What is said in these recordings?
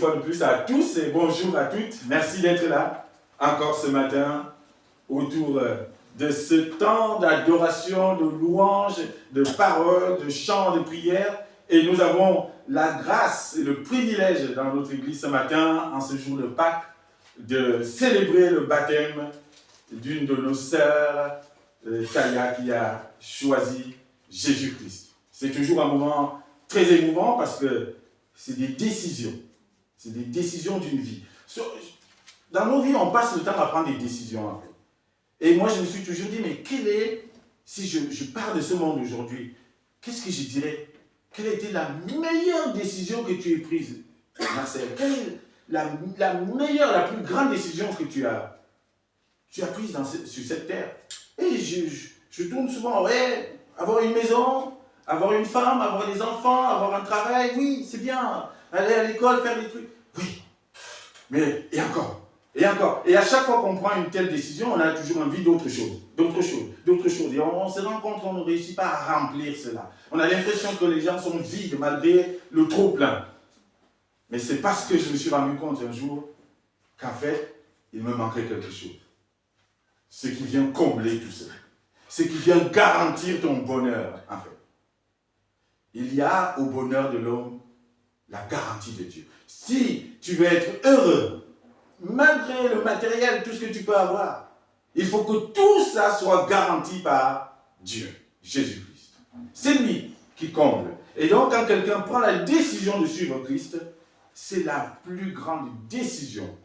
fois de plus à tous et bonjour à toutes. Merci d'être là encore ce matin autour de ce temps d'adoration, de louange, de paroles, de chants, de prières. Et nous avons la grâce et le privilège dans notre église ce matin, en ce jour de Pâques, de célébrer le baptême d'une de nos sœurs, Taya, qui a choisi Jésus-Christ. C'est toujours un moment très émouvant parce que c'est des décisions. C'est des décisions d'une vie. Dans nos vies, on passe le temps à prendre des décisions. En fait. Et moi, je me suis toujours dit, mais si je pars de ce monde aujourd'hui, qu'est-ce que je dirais? Quelle a été la meilleure décision que tu aies prise, Marcel? Quelle est la meilleure, la plus grande décision que tu as prise sur cette terre? Et je tourne souvent, ouais, avoir une maison, avoir une femme, avoir des enfants, avoir un travail, oui, c'est bien. Aller à l'école, faire des trucs, oui. Mais, et encore. Et à chaque fois qu'on prend une telle décision, on a toujours envie d'autre chose. Et on se rend compte qu'on ne réussit pas à remplir cela. On a l'impression que les gens sont vides malgré le trop-plein. Mais c'est parce que je me suis rendu compte un jour qu'en fait, il me manquait quelque chose. Ce qui vient combler tout cela. Ce qui vient garantir ton bonheur, en fait. Il y a au bonheur de l'homme la garantie de Dieu. Si tu veux être heureux, malgré le matériel, tout ce que tu peux avoir, il faut que tout ça soit garanti par Dieu, Jésus-Christ. C'est lui qui comble. Et donc, quand quelqu'un prend la décision de suivre Christ, c'est la plus grande décision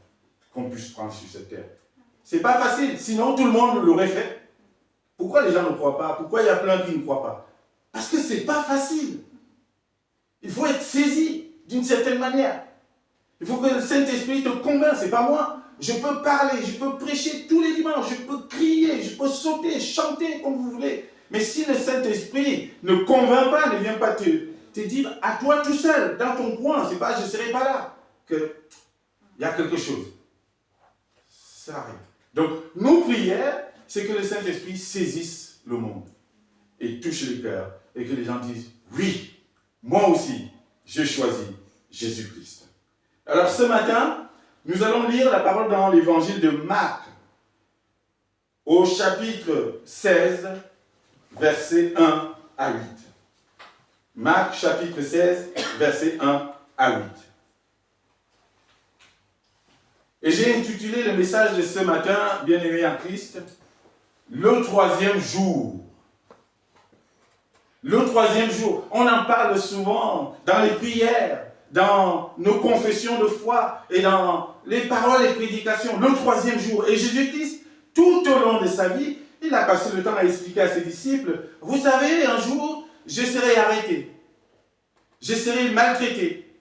qu'on puisse prendre sur cette terre. C'est pas facile, sinon tout le monde l'aurait fait. Pourquoi les gens ne croient pas? Pourquoi il y a plein qui ne croient pas? Parce que c'est pas facile. Il faut être saisi d'une certaine manière. Il faut que le Saint-Esprit te convainc, c'est pas moi. Je peux parler, je peux prêcher tous les dimanches, je peux crier, je peux sauter, chanter comme vous voulez. Mais si le Saint-Esprit ne convainc pas, ne vient pas te dire à toi tout seul, dans ton coin, c'est pas je ne serai pas là, qu'il y a quelque chose. Ça arrive. Donc, nos prières, c'est que le Saint-Esprit saisisse le monde et touche les cœurs et que les gens disent oui, moi aussi, j'ai choisi Jésus-Christ. Alors ce matin, nous allons lire la parole dans l'évangile de Marc, au chapitre 16, versets 1 à 8. Marc, chapitre 16, versets 1 à 8. Et j'ai intitulé le message de ce matin, bien-aimé en Christ, le troisième jour. Le troisième jour, on en parle souvent dans les prières, dans nos confessions de foi et dans les paroles et prédications. Le troisième jour. Et Jésus-Christ, tout au long de sa vie, il a passé le temps à expliquer à ses disciples, vous savez, un jour, je serai arrêté, je serai maltraité,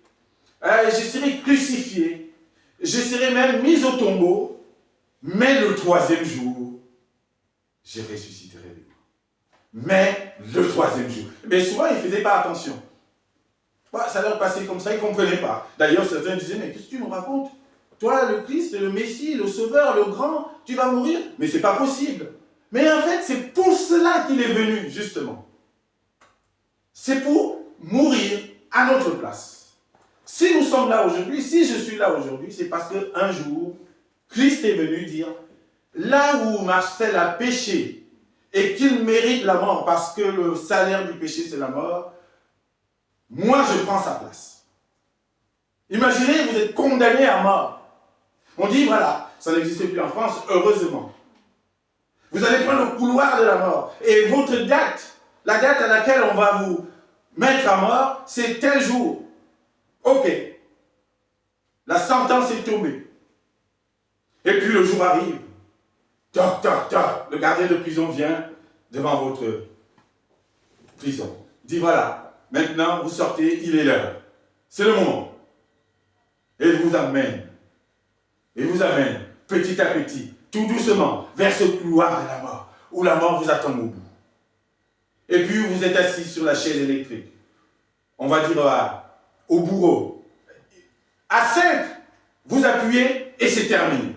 je serai crucifié, je serai même mis au tombeau, mais le troisième jour, je ressusciterai de moi. Mais le troisième jour. Mais souvent, ils ne faisaient pas attention. Ça leur passait comme ça, ils ne comprenaient pas. D'ailleurs, certains disaient, mais qu'est-ce que tu nous racontes? Toi, le Christ, le Messie, le Sauveur, le Grand, tu vas mourir? Mais ce n'est pas possible. Mais en fait, c'est pour cela qu'il est venu, justement. C'est pour mourir à notre place. Si nous sommes là aujourd'hui, si je suis là aujourd'hui, c'est parce qu'un jour, Christ est venu dire, là où Marcel a péché, et qu'il mérite la mort parce que le salaire du péché c'est la mort, moi je prends sa place. Imaginez, vous êtes condamné à mort. On dit voilà, ça n'existe plus en France, heureusement. Vous allez prendre le couloir de la mort. Et votre date, la date à laquelle on va vous mettre à mort, c'est tel jour. Ok. La sentence est tombée. Et puis le jour arrive. Toc, toc, toc. Le gardien de prison vient devant votre prison. Dit voilà, maintenant vous sortez, il est l'heure. C'est le moment. Et il vous amène. Il vous amène petit à petit, tout doucement, vers ce couloir de la mort, où la mort vous attend au bout. Et puis vous êtes assis sur la chaise électrique. On va dire au bourreau. À 5, vous appuyez et c'est terminé.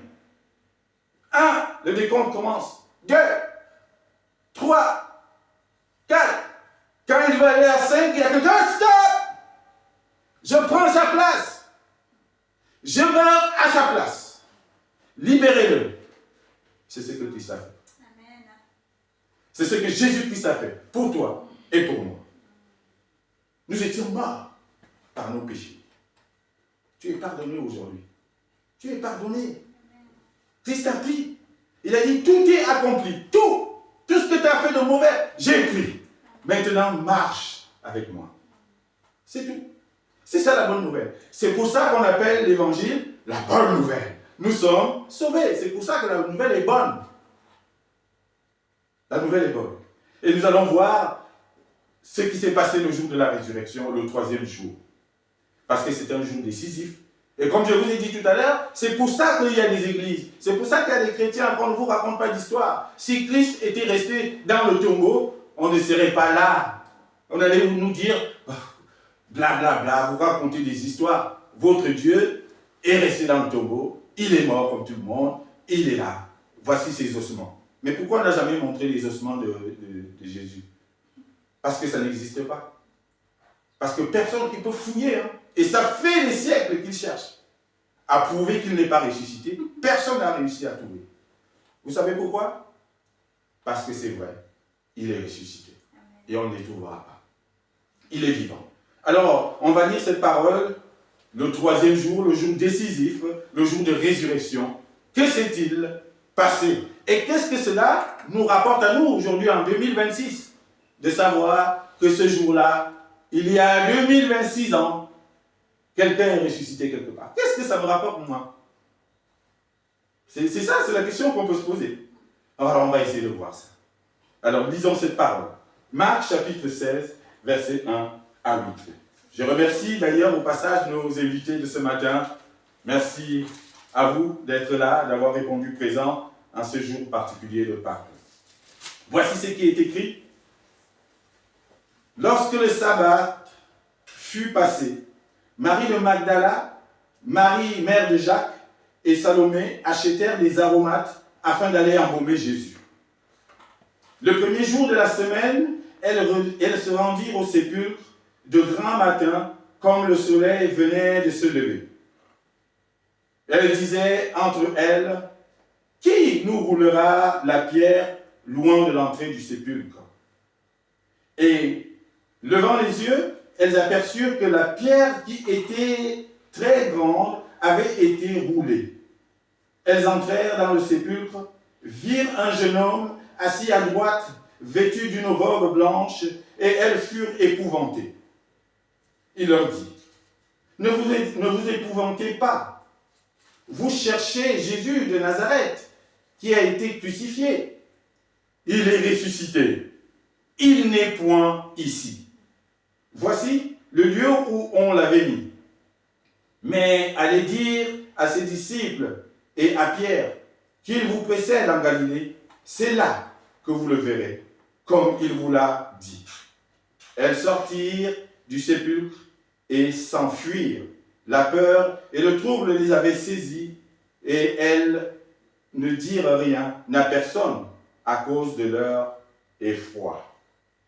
1, le décompte commence. 2, 3, 4. Quand il va aller à 5, il y a quelqu'un, stop! Je prends sa place. Je meurs à sa place. Libérez-le. C'est ce que Christ a fait. Amen. C'est ce que Jésus-Christ a fait pour toi et pour moi. Nous étions morts par nos péchés. Tu es pardonné aujourd'hui. Tu es pardonné. Christ a pris. Il a dit, tout est accompli. Tout ce que tu as fait de mauvais, j'ai pris. Maintenant, marche avec moi. C'est tout. C'est ça la bonne nouvelle. C'est pour ça qu'on appelle l'évangile la bonne nouvelle. Nous sommes sauvés. C'est pour ça que la nouvelle est bonne. La nouvelle est bonne. Et nous allons voir ce qui s'est passé le jour de la résurrection, le 3e jour. Parce que c'était un jour décisif. Et comme je vous ai dit tout à l'heure, c'est pour ça qu'il y a des églises. C'est pour ça qu'il y a des chrétiens, qu'on ne vous raconte pas d'histoire. Si Christ était resté dans le tombeau, on ne serait pas là. On allait nous dire, blablabla, vous racontez des histoires. Votre Dieu est resté dans le tombeau, il est mort comme tout le monde, il est là. Voici ses ossements. Mais pourquoi on n'a jamais montré les ossements de Jésus? Parce que ça n'existe pas. Parce que personne ne peut fouiller. Hein. Et ça fait des siècles qu'il cherche à prouver qu'il n'est pas ressuscité. Personne n'a réussi à trouver. Vous savez pourquoi? Parce que c'est vrai. Il est ressuscité. Et on ne les trouvera pas. Il est vivant. Alors, on va lire cette parole le 3e jour, le jour décisif, le jour de résurrection. Que s'est-il passé? Et qu'est-ce que cela nous rapporte à nous aujourd'hui en 2026? De savoir que ce jour-là, il y a 2026 ans, quelqu'un est ressuscité quelque part. Qu'est-ce que ça me rapporte, moi? C'est ça, c'est la question qu'on peut se poser. Alors, on va essayer de voir ça. Alors, lisons cette parole. Marc, chapitre 16, versets 1 à 8. Je remercie d'ailleurs au passage nos invités de ce matin. Merci à vous d'être là, d'avoir répondu présent en ce jour particulier de Pâques. Voici ce qui est écrit. Lorsque le sabbat fut passé, Marie de Magdala, Marie, mère de Jacques, et Salomé achetèrent des aromates afin d'aller embaumer Jésus. Le 1er jour de la semaine, elles se rendirent au sépulcre de grand matin, comme le soleil venait de se lever. Elles disaient entre elles, « Qui nous roulera la pierre loin de l'entrée du sépulcre ?» Et, levant les yeux, elles aperçurent que la pierre qui était très grande avait été roulée. Elles entrèrent dans le sépulcre, virent un jeune homme assis à droite, vêtu d'une robe blanche, et elles furent épouvantées. Il leur dit, ne vous épouvantez pas. Vous cherchez Jésus de Nazareth, qui a été crucifié. Il est ressuscité. Il n'est point ici. Voici le lieu où on l'avait mis. Mais allez dire à ses disciples et à Pierre qu'il vous précède en Galilée, c'est là que vous le verrez, comme il vous l'a dit. Elles sortirent du sépulcre et s'enfuirent. La peur et le trouble les avaient saisies et elles ne dirent rien à personne à cause de leur effroi.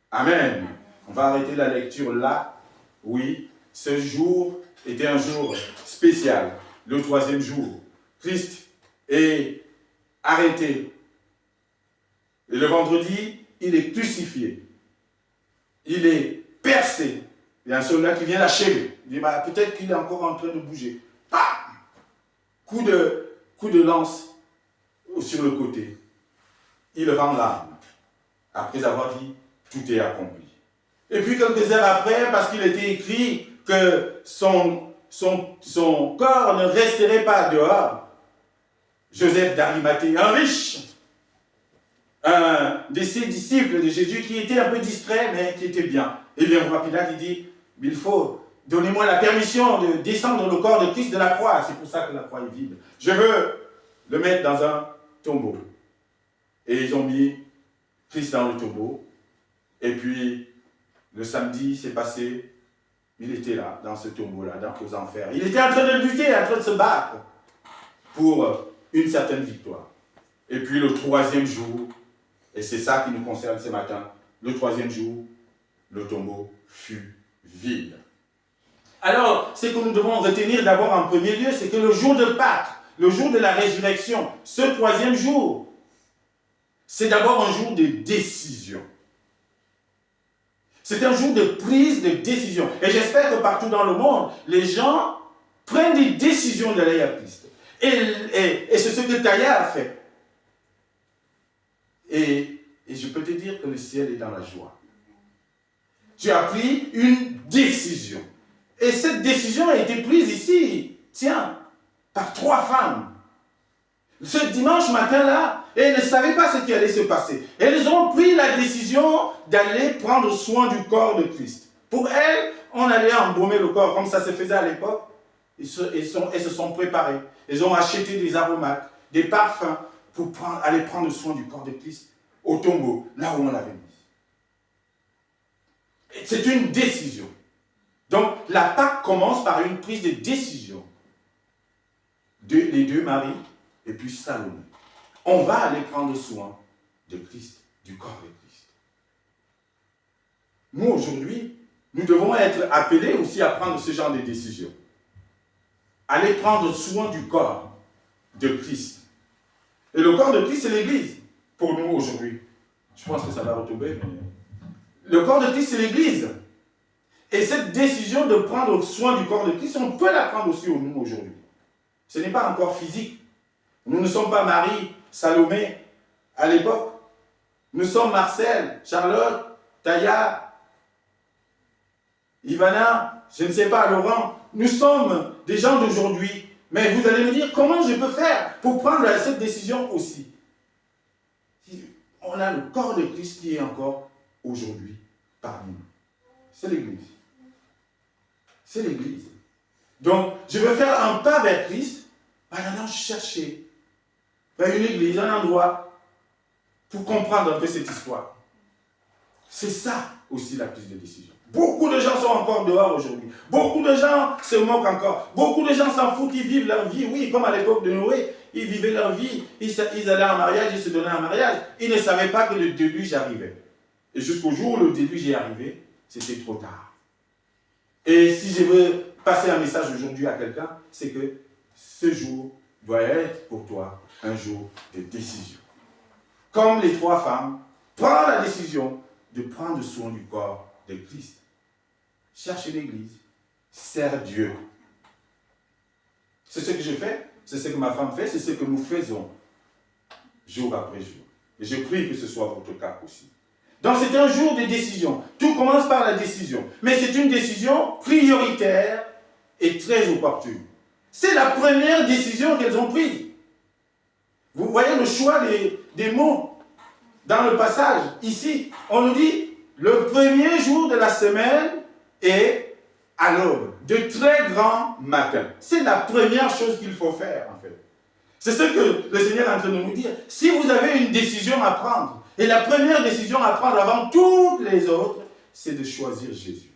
Amen. On va arrêter la lecture là. Oui, ce jour était un jour spécial, le 3e jour. Christ est arrêté. Et le vendredi, il est crucifié. Il est percé. Il y a un soldat qui vient l'achever. Il dit, peut-être qu'il est encore en train de bouger. Bam! Coup de lance sur le côté. Il rend l'âme. Après avoir dit, tout est accompli. Et puis quelques heures après, parce qu'il était écrit que son corps ne resterait pas dehors, Joseph d'Arimathée, un riche, un de ses disciples de Jésus qui était un peu distrait, mais qui était bien. Il vient voir Pilate, il dit, il faut, donnez-moi la permission de descendre le corps de Christ de la croix. C'est pour ça que la croix est vide. Je veux le mettre dans un tombeau. Et ils ont mis Christ dans le tombeau. Et puis, le samedi, c'est passé, il était là, dans ce tombeau-là, aux enfers. Il était en train de lutter, en train de se battre pour une certaine victoire. Et puis le 3e jour, et c'est ça qui nous concerne ce matin, le 3e jour, le tombeau fut vide. Alors, ce que nous devons retenir d'abord en premier lieu, c'est que le jour de Pâques, le jour de la résurrection, ce troisième jour, c'est d'abord un jour de décision. C'est un jour de prise de décision. Et j'espère que partout dans le monde, les gens prennent des décisions d'aller à Christ. Et c'est ce que Taya a fait. Et je peux te dire que le ciel est dans la joie. Tu as pris une décision. Et cette décision a été prise ici, tiens, par 3 femmes. Ce dimanche matin-là, elles ne savaient pas ce qui allait se passer. Elles ont pris la décision d'aller prendre soin du corps de Christ. Pour elles, on allait embaumer le corps, comme ça se faisait à l'époque. Elles se sont préparées. Elles ont acheté des aromates, des parfums, pour aller prendre soin du corps de Christ au tombeau, là où on l'avait mis. C'est une décision. Donc, la Pâque commence par une prise de décision. Les 2 maris et puis Salomé. On va aller prendre soin de Christ, du corps de Christ. Nous, aujourd'hui, nous devons être appelés aussi à prendre ce genre de décision. Aller prendre soin du corps de Christ. Et le corps de Christ, c'est l'Église, pour nous aujourd'hui. Je pense que ça va retomber, mais... Le corps de Christ, c'est l'Église. Et cette décision de prendre soin du corps de Christ, on peut la prendre aussi nous aujourd'hui. Ce n'est pas encore physique. Nous ne sommes pas Marie, Salomé, à l'époque. Nous sommes Marcel, Charlotte, Taya, Ivana, je ne sais pas, Laurent. Nous sommes des gens d'aujourd'hui. Mais vous allez me dire, comment je peux faire pour prendre cette décision aussi? On a le corps de Christ qui est encore aujourd'hui parmi nous. C'est l'Église. C'est l'Église. Donc, je veux faire un pas vers Christ en allant chercher vers une église, un endroit, pour comprendre un peu cette histoire. C'est ça aussi la prise de décision. Beaucoup de gens sont encore dehors aujourd'hui. Beaucoup de gens se moquent encore. Beaucoup de gens s'en foutent, ils vivent leur vie. Oui, comme à l'époque de Noé, ils vivaient leur vie, ils allaient en mariage, ils se donnaient en mariage. Ils ne savaient pas que le déluge arrivait. Et jusqu'au jour où le déluge est arrivé, c'était trop tard. Et si je veux passer un message aujourd'hui à quelqu'un, c'est que ce jour doit être pour toi un jour de décision. Comme les 3 femmes, prends la décision de prendre soin du corps de Christ. Cherche l'Église, sers Dieu. C'est ce que je fais, c'est ce que ma femme fait, c'est ce que nous faisons jour après jour. Et je prie que ce soit votre cas aussi. Donc c'est un jour de décision. Tout commence par la décision. Mais c'est une décision prioritaire et très opportune. C'est la première décision qu'elles ont prise. Vous voyez le choix des mots dans le passage. Ici, on nous dit le premier jour de la semaine est à l'aube, de très grand matin. C'est la première chose qu'il faut faire en fait. C'est ce que le Seigneur est en train de nous dire. Si vous avez une décision à prendre, et la première décision à prendre avant toutes les autres, c'est de choisir Jésus.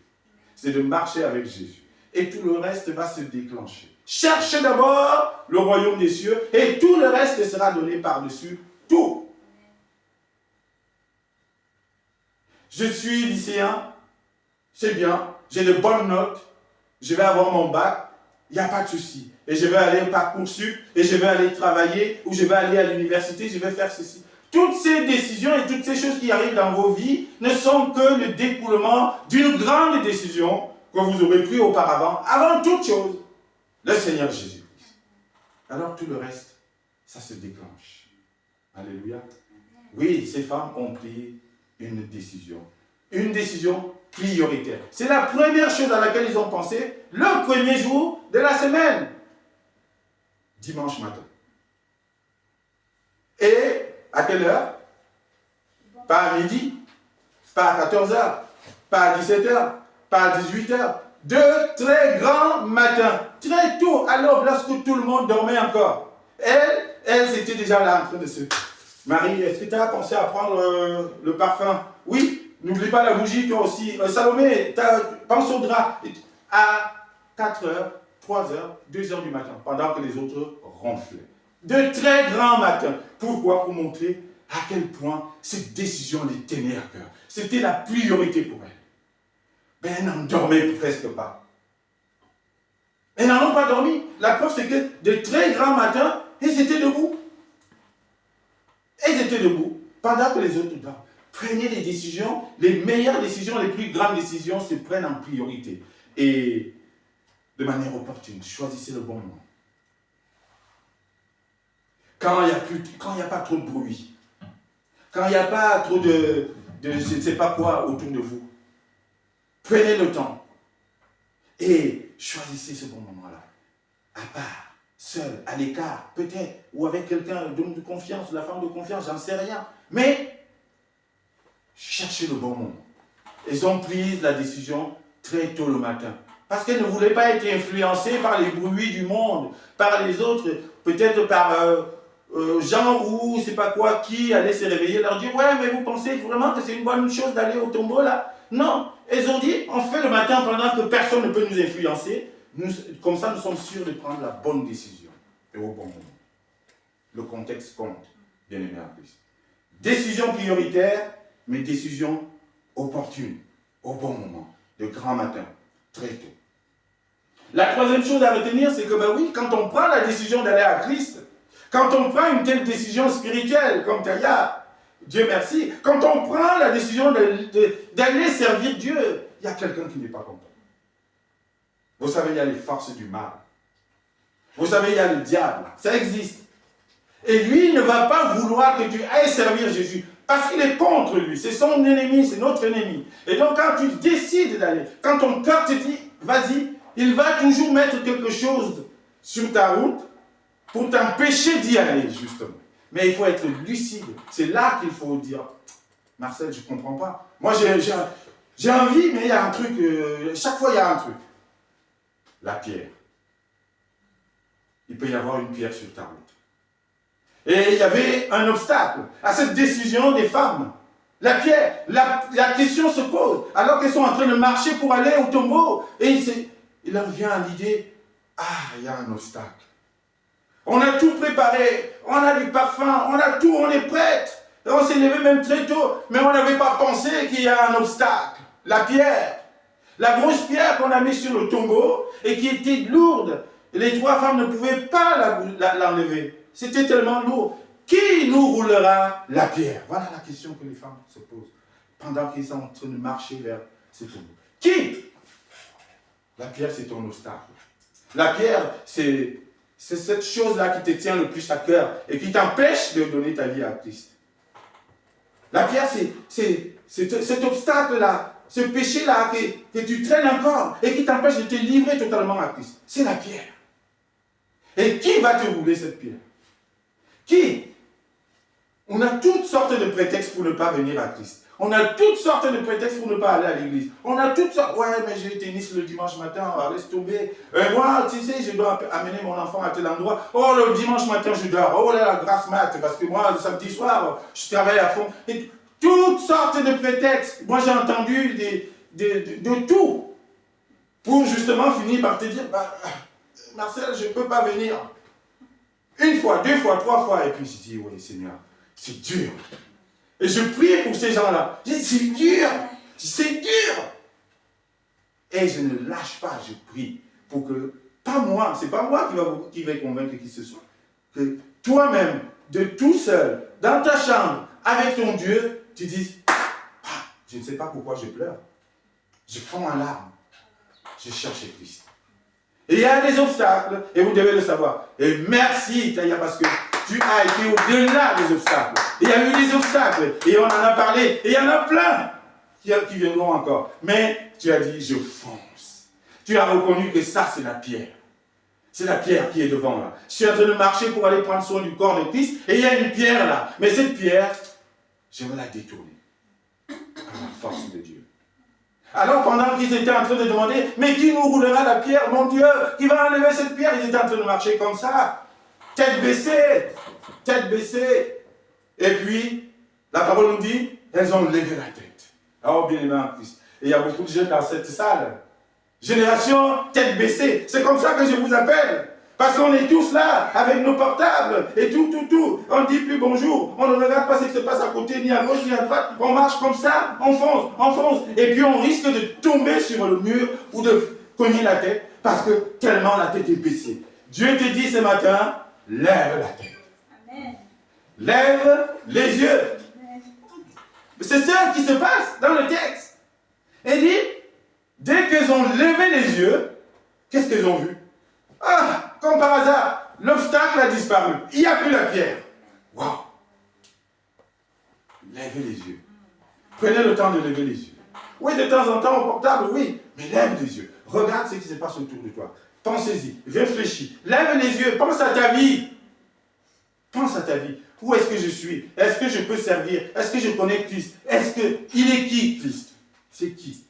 C'est de marcher avec Jésus. Et tout le reste va se déclencher. Cherchez d'abord le royaume des cieux et tout le reste sera donné par-dessus tout. Je suis lycéen, c'est bien, j'ai de bonnes notes, je vais avoir mon bac, il n'y a pas de souci. Et je vais aller au Parcoursup, et je vais aller travailler, ou je vais aller à l'université, je vais faire ceci. Toutes ces décisions et toutes ces choses qui arrivent dans vos vies ne sont que le découlement d'une grande décision que vous aurez prise auparavant, avant toute chose, le Seigneur Jésus-Christ. Alors tout le reste, ça se déclenche. Alléluia. Oui, ces femmes ont pris une décision prioritaire. C'est la première chose à laquelle ils ont pensé le premier jour de la semaine, dimanche matin. Et à quelle heure? Pas à midi, pas à 14h, pas à 17h, pas à 18h. De très grand matin, très tôt, à l'aube, lorsque tout le monde dormait encore. Elle c'était déjà là en train de se... Marie, est-ce que tu as pensé à prendre le parfum? Oui, n'oublie pas la bougie, toi aussi. Salomé, pense au drap. À 4h, 3h, 2h du matin, pendant que les autres ronflaient. De très grand matin. Pourquoi? Pour montrer à quel point cette décision les tenait à cœur. C'était la priorité pour elle. Ben, elle n'en dormait presque pas. Ils n'en ont pas dormi. La preuve, c'est que de très grands matins, ils étaient debout. Ils étaient debout pendant que les autres dorment. Prenez des décisions, les meilleures décisions, les plus grandes décisions se prennent en priorité. Et de manière opportune, choisissez le bon moment. Quand il n'y a pas trop de bruit, quand il n'y a pas trop de je ne sais pas quoi autour de vous, prenez le temps et choisissez ce bon moment-là. À part, seul, à l'écart, peut-être, ou avec quelqu'un, d'homme de confiance, la femme de confiance, j'en sais rien. Mais cherchez le bon moment. Ils ont pris la décision très tôt le matin. Parce qu'elles ne voulaient pas être influencées par les bruits du monde, par les autres, peut-être par Jean ou je ne sais pas quoi, qui allait se réveiller, leur dire « Ouais, mais vous pensez vraiment que c'est une bonne chose d'aller au tombeau là ?» Non, elles ont dit « On fait le matin pendant que personne ne peut nous influencer. Comme ça, nous sommes sûrs de prendre la bonne décision et au bon moment. » Le contexte compte, bien aimé en Christ. Décision prioritaire, mais décision opportune, au bon moment, de grand matin, très tôt. La troisième chose à retenir, c'est que, ben oui, quand on prend la décision d'aller à Christ, quand on prend une telle décision spirituelle, comme Taïa, Dieu merci, quand on prend la décision d'aller servir Dieu, il y a quelqu'un qui n'est pas content. Vous savez, il y a les forces du mal. Vous savez, il y a le diable. Ça existe. Et lui, il ne va pas vouloir que tu ailles servir Jésus. Parce qu'il est contre lui. C'est son ennemi, c'est notre ennemi. Et donc, quand tu décides d'aller, quand ton cœur te dit, vas-y, il va toujours mettre quelque chose sur ta route pour t'empêcher d'y aller, justement. Mais il faut être lucide. C'est là qu'il faut dire, Marcel, je ne comprends pas. Moi, j'ai envie, mais il y a un truc, chaque fois, il y a un truc. La pierre. Il peut y avoir une pierre sur ta route. Et il y avait un obstacle à cette décision des femmes. La pierre, la question se pose, alors qu'elles sont en train de marcher pour aller au tombeau. Et il leur vient à l'idée, il y a un obstacle. On a tout préparé, on a du parfum, on a tout, on est prête. On s'est levé même très tôt, mais on n'avait pas pensé qu'il y a un obstacle. La pierre. La grosse pierre qu'on a mise sur le tombeau et qui était lourde. Et les trois femmes ne pouvaient pas l'enlever. C'était tellement lourd. Qui nous roulera la pierre? Voilà la question que les femmes se posent pendant qu'ils sont en train de marcher vers ce tombeau. Qui? La pierre, c'est ton obstacle. La pierre, c'est cette chose-là qui te tient le plus à cœur et qui t'empêche de donner ta vie à Christ. La pierre, c'est cet obstacle-là, ce péché-là que tu traînes encore et qui t'empêche de te livrer totalement à Christ. C'est la pierre. Et qui va te rouler cette pierre? Qui? On a toutes sortes de prétextes pour ne pas venir à Christ. On a toutes sortes de prétextes pour ne pas aller à l'église. On a toutes sortes. Ouais, mais j'ai tennis le dimanche matin, laisse tomber. Moi, tu sais, je dois amener mon enfant à tel endroit. Oh, le dimanche matin, je dors. Oh là, la grasse mat, parce que moi, le samedi soir, je travaille à fond. Et toutes sortes de prétextes. Moi, j'ai entendu de tout. Pour justement finir par te dire, Marcel, je ne peux pas venir. Une fois, deux fois, trois fois. Et puis je dis, oui, Seigneur, c'est dur. Et je prie pour ces gens-là. Je dis, c'est dur. C'est dur. Et je ne lâche pas, je prie pour que, pas moi, c'est pas moi qui vais convaincre qui ce soit, que toi-même, de tout seul, dans ta chambre, avec ton Dieu, tu dises, je ne sais pas pourquoi je pleure. Je fonds en larmes. Je cherche Christ. Et il y a des obstacles, et vous devez le savoir. Et merci, Taïa, parce que tu as été au-delà des obstacles. Il y a eu des obstacles, et on en a parlé, et il y en a plein qui viendront encore. Mais tu as dit, je fonce. Tu as reconnu que ça, c'est la pierre. C'est la pierre qui est devant là. Je suis en train de marcher pour aller prendre soin du corps de Christ, et il y a une pierre là. Mais cette pierre, je vais la détourner par la force de Dieu. Alors pendant qu'ils étaient en train de demander, mais qui nous roulera la pierre, mon Dieu, qui va enlever cette pierre? Ils étaient en train de marcher comme ça, tête baissée, tête baissée. Et puis, la parole nous dit, elles ont levé la tête. Oh bien aimé en Christ. Et il y a beaucoup de jeunes dans cette salle. Génération tête baissée. C'est comme ça que je vous appelle. Parce qu'on est tous là, avec nos portables, et tout. On ne dit plus bonjour, on ne regarde pas ce qui se passe à côté, ni à gauche, ni à droite. On marche comme ça, on fonce. Et puis on risque de tomber sur le mur ou de cogner la tête. parce que tellement la tête est baissée. Dieu te dit ce matin, lève la tête. Amen. Lève les yeux. C'est ça qui se passe dans le texte. Il dit, dès qu'ils ont levé les yeux, qu'est-ce qu'ils ont vu? Ah, comme par hasard, l'obstacle a disparu. Il n'y a plus la pierre. Waouh! Lèvez les yeux. Prenez le temps de lever les yeux. Oui, de temps en temps au portable, oui, mais lève les yeux. Regarde ce qui se passe autour de toi. Pensez-y, réfléchis. Lève les yeux, pense à ta vie. Pense à ta vie. Où est-ce que je suis? Est-ce que je peux servir? Est-ce que je connais Christ? Il est qui, Christ? C'est qui?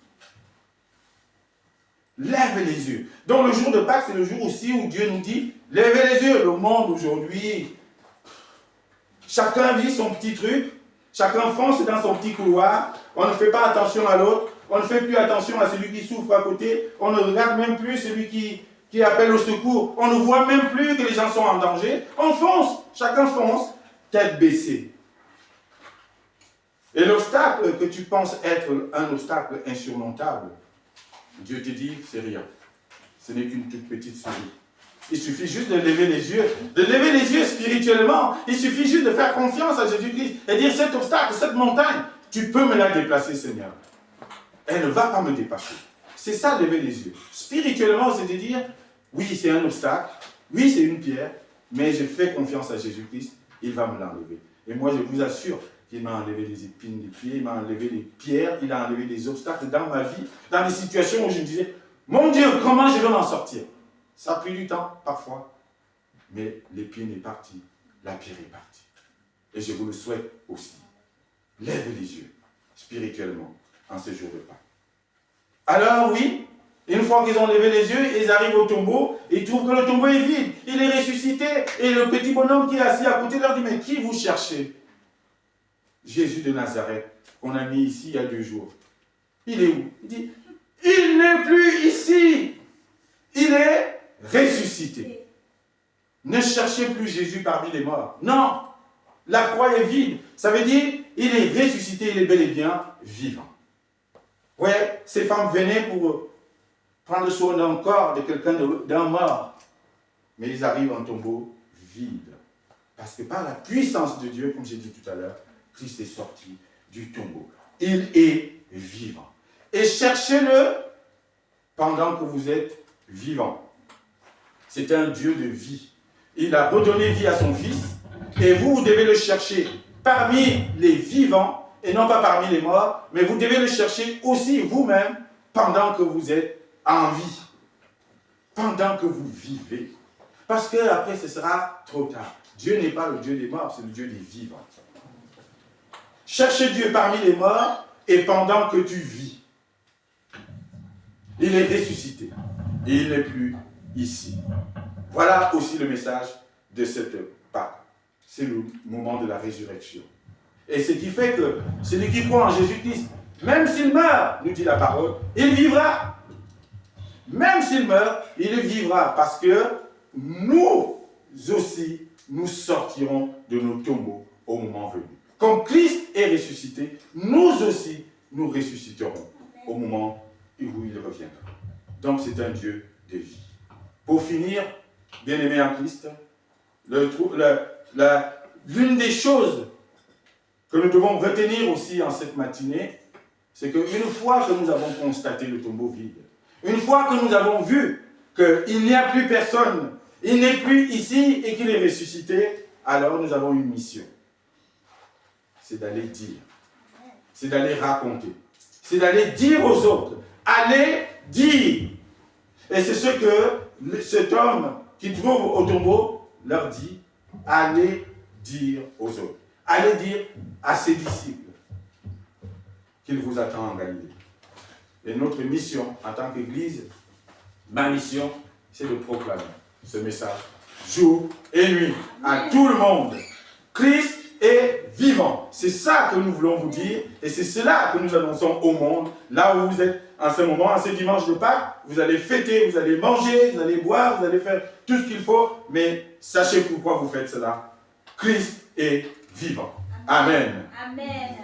Lève les yeux. Donc le jour de Pâques, c'est le jour aussi où Dieu nous dit, lèvez les yeux. Le monde aujourd'hui, chacun vit son petit truc, chacun fonce dans son petit couloir, on ne fait pas attention à l'autre, on ne fait plus attention à celui qui souffre à côté, on ne regarde même plus celui qui appelle au secours, on ne voit même plus que les gens sont en danger, on fonce, chacun fonce, tête baissée. Et l'obstacle que tu penses être un obstacle insurmontable, Dieu te dit, c'est rien. Ce n'est qu'une toute petite souris. Il suffit juste de lever les yeux spirituellement. Il suffit juste de faire confiance à Jésus-Christ et dire, cet obstacle, cette montagne, tu peux me la déplacer, Seigneur. Elle ne va pas me dépasser. C'est ça, lever les yeux. Spirituellement, c'est de dire, oui, c'est un obstacle, oui, c'est une pierre, mais je fais confiance à Jésus-Christ, il va me l'enlever. Et moi, je vous assure qu'il m'a enlevé les épines des pieds, il m'a enlevé les pierres, il a enlevé les obstacles dans ma vie, dans des situations où je me disais, mon Dieu, comment je vais m'en sortir? Ça a pris du temps, parfois, mais l'épine est partie, la pierre est partie. Et je vous le souhaite aussi. Lève les yeux, spirituellement, en ce jour de Pâques. Alors oui, une fois qu'ils ont levé les yeux, ils arrivent au tombeau, et ils trouvent que le tombeau est vide, il est ressuscité, et le petit bonhomme qui est assis à côté leur dit, mais qui vous cherchez? Jésus de Nazareth, qu'on a mis ici il y a 2 jours. Il est où? Il dit, il n'est plus ici, il est ressuscité. Ne cherchez plus Jésus parmi les morts. Non, la croix est vide. Ça veut dire, il est ressuscité, il est bel et bien vivant. Vous voyez, ces femmes venaient pour prendre soin d'un corps de quelqu'un, d'un mort. Mais ils arrivent en tombeau vide. Parce que par la puissance de Dieu, comme j'ai dit tout à l'heure, Christ est sorti du tombeau. Il est vivant. Et cherchez-le pendant que vous êtes vivant. C'est un Dieu de vie. Il a redonné vie à son Fils. Et vous devez le chercher parmi les vivants et non pas parmi les morts, mais vous devez le chercher aussi vous-même pendant que vous êtes en vie, pendant que vous vivez. Parce qu'après, ce sera trop tard. Dieu n'est pas le Dieu des morts, c'est le Dieu des vivants. Cherchez Dieu parmi les morts et pendant que tu vis. Il est ressuscité et il n'est plus ici. Voilà aussi le message de cette Pâques. C'est le moment de la résurrection. Et ce qui fait que celui qui croit en Jésus-Christ, même s'il meurt, nous dit la parole, il vivra. Même s'il meurt, il vivra parce que nous aussi, nous sortirons de nos tombeaux au moment venu. Comme Christ est ressuscité, nous aussi, nous ressusciterons au moment où il reviendra. Donc c'est un Dieu de vie. Pour finir, bien-aimés en Christ, l'une des choses que nous devons retenir aussi en cette matinée, c'est qu'une fois que nous avons constaté le tombeau vide, une fois que nous avons vu qu'il n'y a plus personne, il n'est plus ici et qu'il est ressuscité, alors nous avons une mission. C'est d'aller dire, c'est d'aller raconter, c'est d'aller dire aux autres, allez dire. Et c'est ce que cet homme qui trouve au tombeau leur dit, allez dire aux autres. Allez dire à ses disciples qu'il vous attend en Galilée. Et notre mission en tant qu'Église, ma mission, c'est de proclamer ce message jour et nuit à tout le monde. Christ est vivant. C'est ça que nous voulons vous dire et c'est cela que nous annonçons au monde. Là où vous êtes en ce moment, en ce dimanche de Pâques, vous allez fêter, vous allez manger, vous allez boire, vous allez faire tout ce qu'il faut, mais sachez pourquoi vous faites cela. Christ est vivant. Amen. Amen.